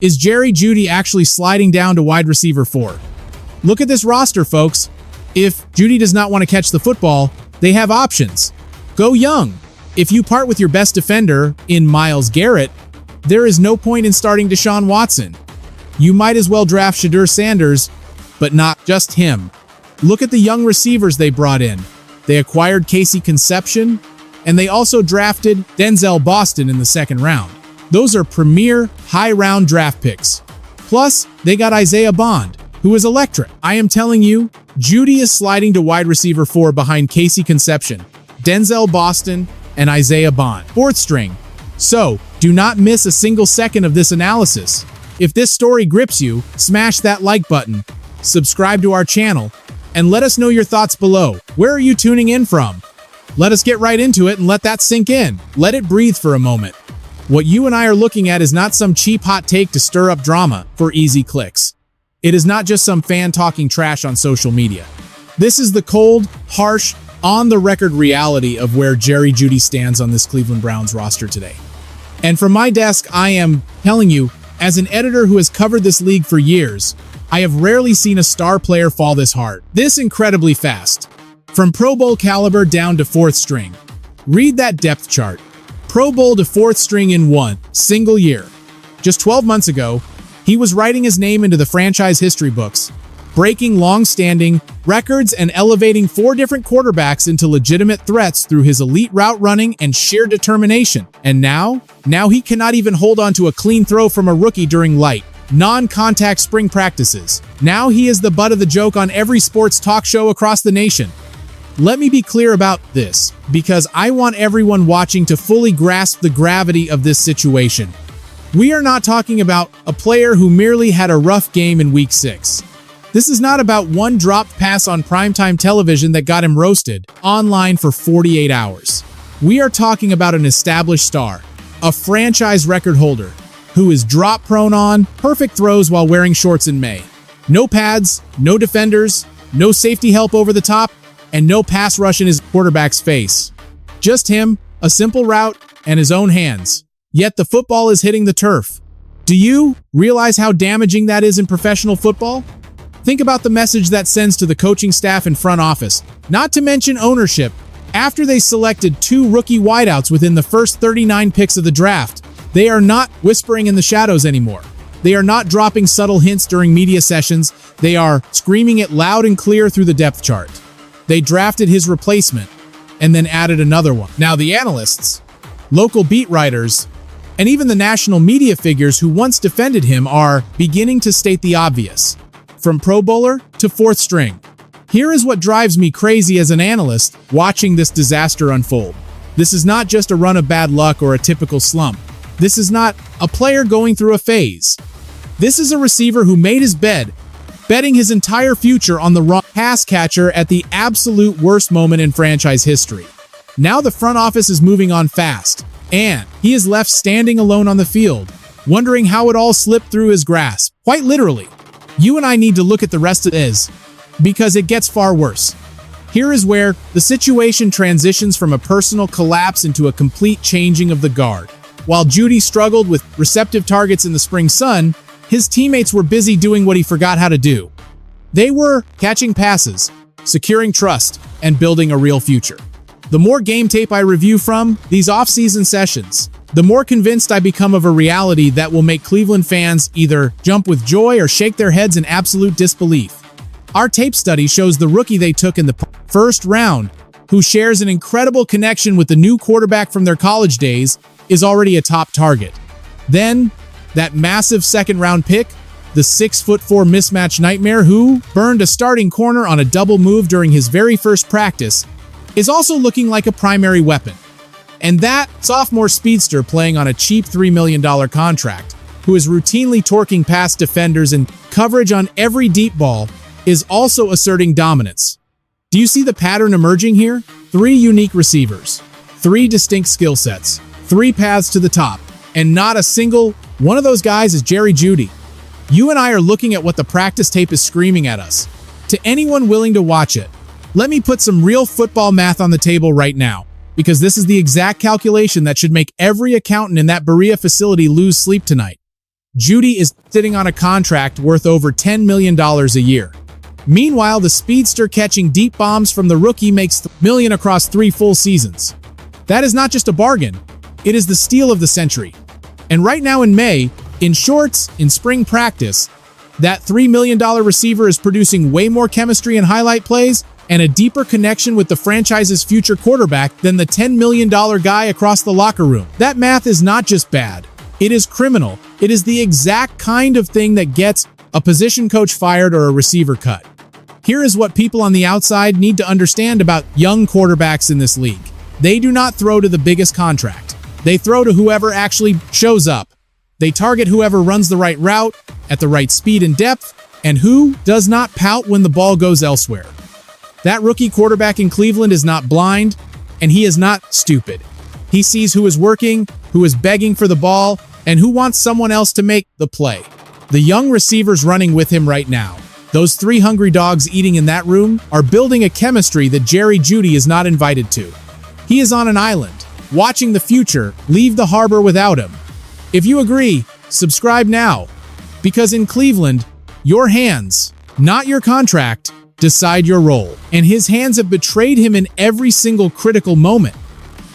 Is Jeudy actually sliding down to wide receiver 4? Look at this roster, folks. If Jeudy does not want to catch the football, they have options. Go young. If you part with your best defender in Myles Garrett, there is no point in starting Deshaun Watson. You might as well draft Shedeur Sanders, but not just him. Look at the young receivers they brought in. They acquired Casey Conception, and they also drafted Denzel Boston in the second round. Those are premier, high-round draft picks. Plus, they got Isaiah Bond, who is electric. I am telling you, Jeudy is sliding to wide receiver 4 behind Casey Conception, Denzel Boston, and Isaiah Bond. Fourth string. So, do not miss a single second of this analysis. If this story grips you, smash that like button, subscribe to our channel, and let us know your thoughts below. Where are you tuning in from? Let us get right into it and let that sink in. Let it breathe for a moment. What you and I are looking at is not some cheap hot take to stir up drama for easy clicks. It is not just some fan talking trash on social media. This is the cold, harsh, on-the-record reality of where Jeudy stands on this Cleveland Browns roster today. And from my desk, I am telling you, as an editor who has covered this league for years, I have rarely seen a star player fall this hard, this incredibly fast. From Pro Bowl caliber down to fourth string. Read that depth chart. Pro Bowl to fourth string in one single year. Just 12 months ago, he was writing his name into the franchise history books, breaking long-standing records and elevating 4 different quarterbacks into legitimate threats through his elite route running and sheer determination. And now he cannot even hold on to a clean throw from a rookie during light, non-contact spring practices. Now he is the butt of the joke on every sports talk show across the nation. Let me be clear about this, because I want everyone watching to fully grasp the gravity of this situation. We are not talking about a player who merely had a rough game in Week 6. This is not about one dropped pass on primetime television that got him roasted online for 48 hours. We are talking about an established star, a franchise record holder, who is drop-prone on perfect throws while wearing shorts in May. No pads, no defenders, no safety help over the top, and no pass rush in his quarterback's face. Just him, a simple route, and his own hands. Yet the football is hitting the turf. Do you realize how damaging that is in professional football? Think about the message that sends to the coaching staff and front office, not to mention ownership, after they selected 2 rookie wideouts within the first 39 picks of the draft. They are not whispering in the shadows anymore. They are not dropping subtle hints during media sessions. They are screaming it loud and clear through the depth chart. They drafted his replacement and then added another one. Now the analysts, local beat writers, and even the national media figures who once defended him are beginning to state the obvious. From Pro Bowler to fourth string. Here is what drives me crazy as an analyst watching this disaster unfold. This is not just a run of bad luck or a typical slump. This is not a player going through a phase. This is a receiver who made his bed, betting his entire future on the wrong pass catcher at the absolute worst moment in franchise history. Now the front office is moving on fast, and he is left standing alone on the field, wondering how it all slipped through his grasp. Quite literally. You and I need to look at the rest of this, because it gets far worse. Here is where the situation transitions from a personal collapse into a complete changing of the guard. While Jeudy struggled with receptive targets in the spring sun, his teammates were busy doing what he forgot how to do. They were catching passes, securing trust, and building a real future. The more game tape I review from these offseason sessions, the more convinced I become of a reality that will make Cleveland fans either jump with joy or shake their heads in absolute disbelief. Our tape study shows the rookie they took in the first round, who shares an incredible connection with the new quarterback from their college days, is already a top target. Then, that massive second-round pick, the 6'4" mismatch nightmare who burned a starting corner on a double move during his very first practice, is also looking like a primary weapon. And that sophomore speedster playing on a cheap $3 million contract, who is routinely torquing past defenders and coverage on every deep ball, is also asserting dominance. Do you see the pattern emerging here? 3 unique receivers, 3 distinct skill sets, 3 paths to the top, and not a single one of those guys is Jeudy. You and I are looking at what the practice tape is screaming at us. To anyone willing to watch it, let me put some real football math on the table right now, because this is the exact calculation that should make every accountant in that Berea facility lose sleep tonight. Jeudy is sitting on a contract worth over $10 million a year. Meanwhile, the speedster catching deep bombs from the rookie makes $1 million across 3 full seasons. That is not just a bargain, it is the steal of the century. And right now in May, in shorts, in spring practice, that $3 million receiver is producing way more chemistry and highlight plays and a deeper connection with the franchise's future quarterback than the $10 million guy across the locker room. That math is not just bad, it is criminal. It is the exact kind of thing that gets a position coach fired or a receiver cut. Here is what people on the outside need to understand about young quarterbacks in this league. They do not throw to the biggest contract. They throw to whoever actually shows up. They target whoever runs the right route, at the right speed and depth, and who does not pout when the ball goes elsewhere. That rookie quarterback in Cleveland is not blind, and he is not stupid. He sees who is working, who is begging for the ball, and who wants someone else to make the play. The young receivers running with him right now, those 3 hungry dogs eating in that room, are building a chemistry that Jerry Jeudy is not invited to. He is on an island, watching the future leave the harbor without him. If you agree, subscribe now, because in Cleveland, your hands, not your contract, decide your role, and his hands have betrayed him in every single critical moment.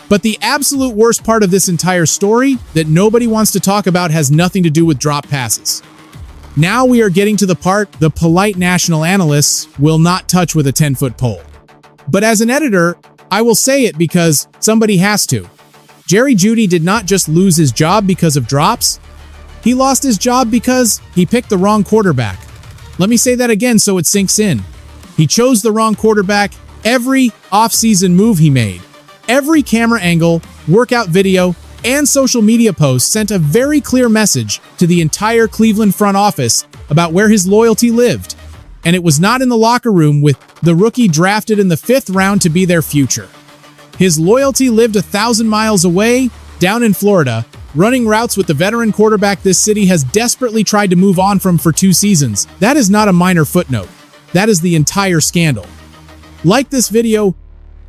But the absolute worst part of this entire story that nobody wants to talk about has nothing to do with drop passes. Now we are getting to the part the polite national analysts will not touch with a 10-foot pole. But as an editor, I will say it because somebody has to. Jerry Jeudy did not just lose his job because of drops. He lost his job because he picked the wrong quarterback. Let me say that again so it sinks in. He chose the wrong quarterback every offseason move he made. Every camera angle, workout video, and social media post sent a very clear message to the entire Cleveland front office about where his loyalty lived. And it was not in the locker room with the rookie drafted in the 5th round to be their future. His loyalty lived 1,000 miles away, down in Florida, running routes with the veteran quarterback this city has desperately tried to move on from for 2 seasons. That is not a minor footnote. That is the entire scandal. Like this video,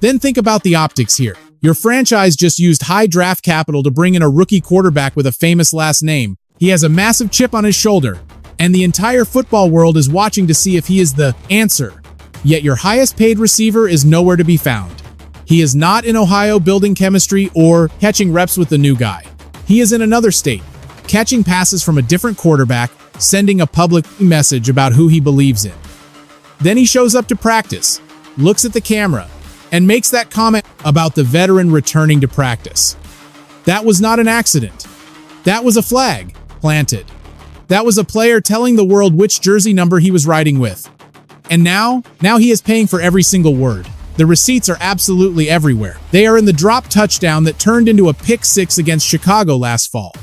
then think about the optics here. Your franchise just used high draft capital to bring in a rookie quarterback with a famous last name. He has a massive chip on his shoulder, and the entire football world is watching to see if he is the answer. Yet your highest paid receiver is nowhere to be found. He is not in Ohio building chemistry or catching reps with the new guy. He is in another state, catching passes from a different quarterback, sending a public message about who he believes in. Then he shows up to practice, looks at the camera, and makes that comment about the veteran returning to practice. That was not an accident. That was a flag planted. That was a player telling the world which jersey number he was riding with. And now he is paying for every single word. The receipts are absolutely everywhere. They are in the drop touchdown that turned into a pick 6 against Chicago last fall.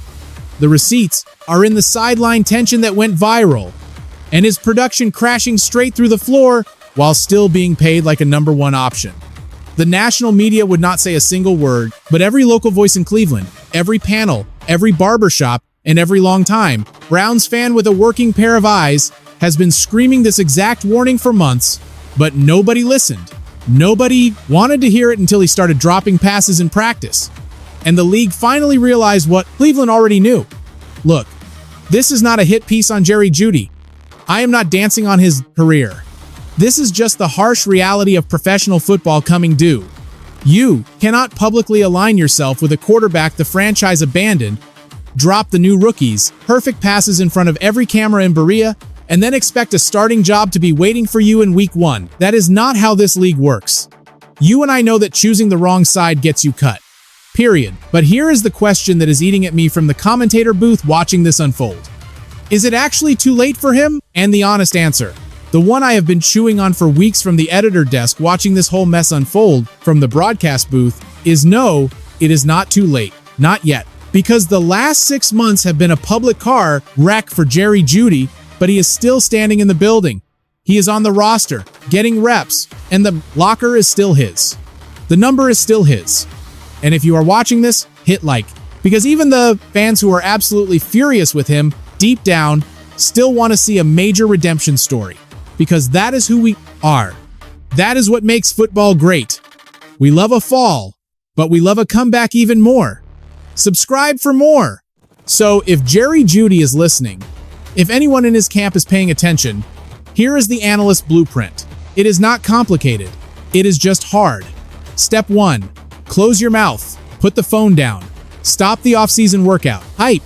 The receipts are in the sideline tension that went viral, and his production crashing straight through the floor while still being paid like a number 1 option. The national media would not say a single word, but every local voice in Cleveland, every panel, every barbershop, and every longtime Browns fan with a working pair of eyes has been screaming this exact warning for months, but nobody listened. Nobody wanted to hear it until he started dropping passes in practice. And the league finally realized what Cleveland already knew. Look, this is not a hit piece on Jerry Jeudy. I am not dancing on his career. This is just the harsh reality of professional football coming due. You cannot publicly align yourself with a quarterback the franchise abandoned, drop the new rookies, perfect passes in front of every camera in Berea, and then expect a starting job to be waiting for you in week 1. That is not how this league works. You and I know that choosing the wrong side gets you cut. Period. But here is the question that is eating at me from the commentator booth watching this unfold. Is it actually too late for him? And the honest answer, the one I have been chewing on for weeks from the editor desk watching this whole mess unfold from the broadcast booth, is no, it is not too late. Not yet. Because the last 6 months have been a public car wreck for Jerry Jeudy, but he is still standing in the building. He is on the roster, getting reps, and the locker is still his. The number is still his. And if you are watching this, hit like. Because even the fans who are absolutely furious with him, deep down, still want to see a major redemption story. Because that is who we are. That is what makes football great. We love a fall, but we love a comeback even more. Subscribe for more. So if Jeudy is listening, if anyone in his camp is paying attention, here is the analyst blueprint. It is not complicated. It is just hard. Step 1. Close your mouth. Put the phone down. Stop the off-season workout. Hype.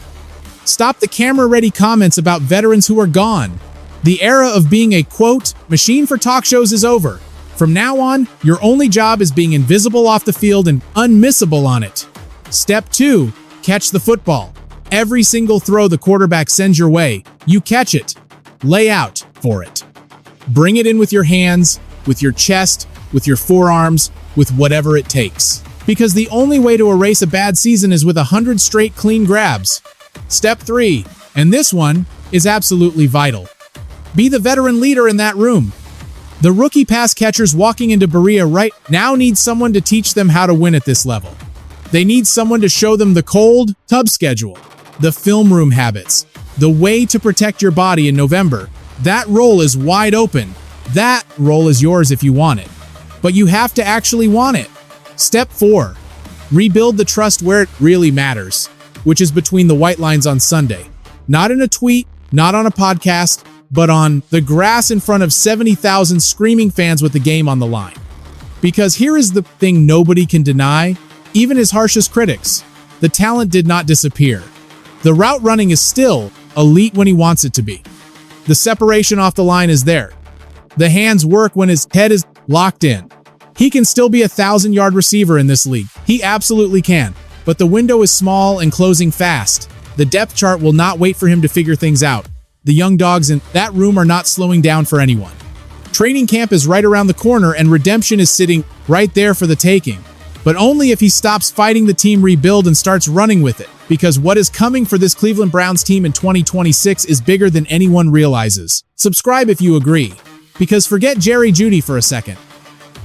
Stop the camera-ready comments about veterans who are gone. The era of being a, quote, machine for talk shows is over. From now on, your only job is being invisible off the field and unmissable on it. Step 2. Catch the football. Every single throw the quarterback sends your way, you catch it. Lay out for it. Bring it in with your hands, with your chest, with your forearms, with whatever it takes. Because the only way to erase a bad season is with 100 straight clean grabs. Step 3, and this one is absolutely vital. Be the veteran leader in that room. The rookie pass catchers walking into Berea right now need someone to teach them how to win at this level. They need someone to show them the cold tub schedule, the film room habits, the way to protect your body in November. That role is wide open. That role is yours if you want it. But you have to actually want it. Step 4. Rebuild the trust where it really matters, which is between the white lines on Sunday. Not in a tweet, not on a podcast, but on the grass in front of 70,000 screaming fans with the game on the line. Because here is the thing nobody can deny, even his harshest critics. The talent did not disappear. The route running is still elite when he wants it to be. The separation off the line is there. The hands work when his head is locked in. He can still be a 1,000-yard receiver in this league. He absolutely can. But the window is small and closing fast. The depth chart will not wait for him to figure things out. The young dogs in that room are not slowing down for anyone. Training camp is right around the corner and redemption is sitting right there for the taking. But only if he stops fighting the team rebuild and starts running with it. Because what is coming for this Cleveland Browns team in 2026 is bigger than anyone realizes. Subscribe if you agree. Because forget Jeudy for a second.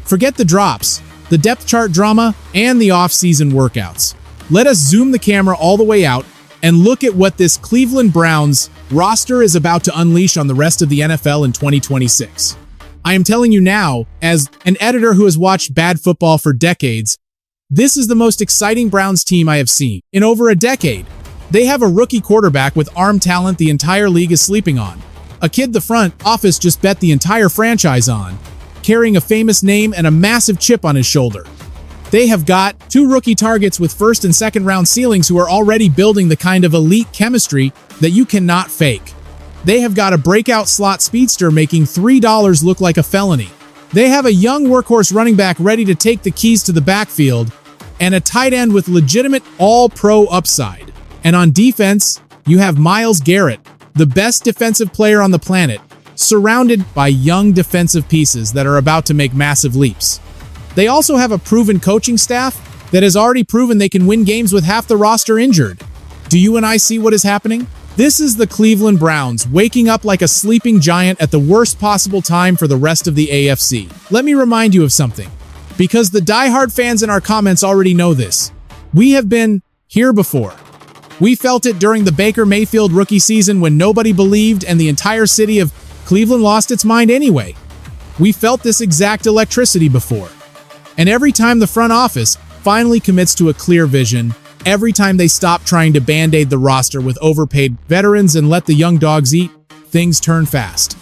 Forget the drops, the depth chart drama, and the off-season workouts. Let us zoom the camera all the way out and look at what this Cleveland Browns roster is about to unleash on the rest of the NFL in 2026. I am telling you now, as an editor who has watched bad football for decades, this is the most exciting Browns team I have seen in over a decade. They have a rookie quarterback with arm talent the entire league is sleeping on. A kid the front office just bet the entire franchise on, carrying a famous name and a massive chip on his shoulder. They have got 2 rookie targets with first and second round ceilings who are already building the kind of elite chemistry that you cannot fake. They have got a breakout slot speedster making $3 look like a felony. They have a young workhorse running back ready to take the keys to the backfield, and a tight end with legitimate all-pro upside. And on defense, you have Myles Garrett, the best defensive player on the planet, surrounded by young defensive pieces that are about to make massive leaps. They also have a proven coaching staff that has already proven they can win games with half the roster injured. Do you and I see what is happening? This is the Cleveland Browns waking up like a sleeping giant at the worst possible time for the rest of the AFC. Let me remind you of something, because the diehard fans in our comments already know this. We have been here before. We felt it during the Baker Mayfield rookie season when nobody believed and the entire city of Cleveland lost its mind anyway. We felt this exact electricity before. And every time the front office finally commits to a clear vision, every time they stop trying to band-aid the roster with overpaid veterans and let the young dogs eat, things turn fast.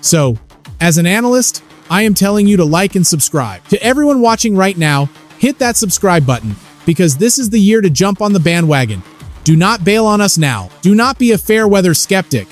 So, as an analyst, I am telling you to like and subscribe. To everyone watching right now, hit that subscribe button, because this is the year to jump on the bandwagon. Do not bail on us now. Do not be a fair-weather skeptic.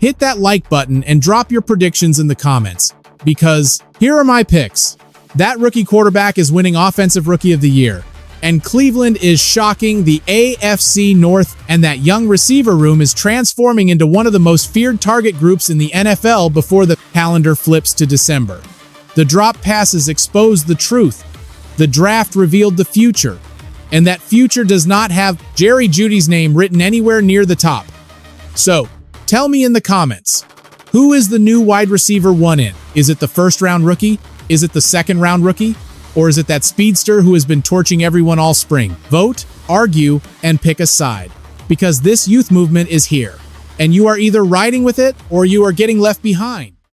Hit that like button and drop your predictions in the comments, because here are my picks. That rookie quarterback is winning Offensive Rookie of the Year, and Cleveland is shocking the AFC North, and that young receiver room is transforming into one of the most feared target groups in the NFL before the calendar flips to December. The drop passes exposed the truth. The draft revealed the future, and that future does not have Jeudy's name written anywhere near the top. So, tell me in the comments, who is the new wide receiver 1 in? Is it the first-round rookie? Is it the second-round rookie? Or is it that speedster who has been torching everyone all spring? Vote, argue, and pick a side. Because this youth movement is here, and you are either riding with it or you are getting left behind.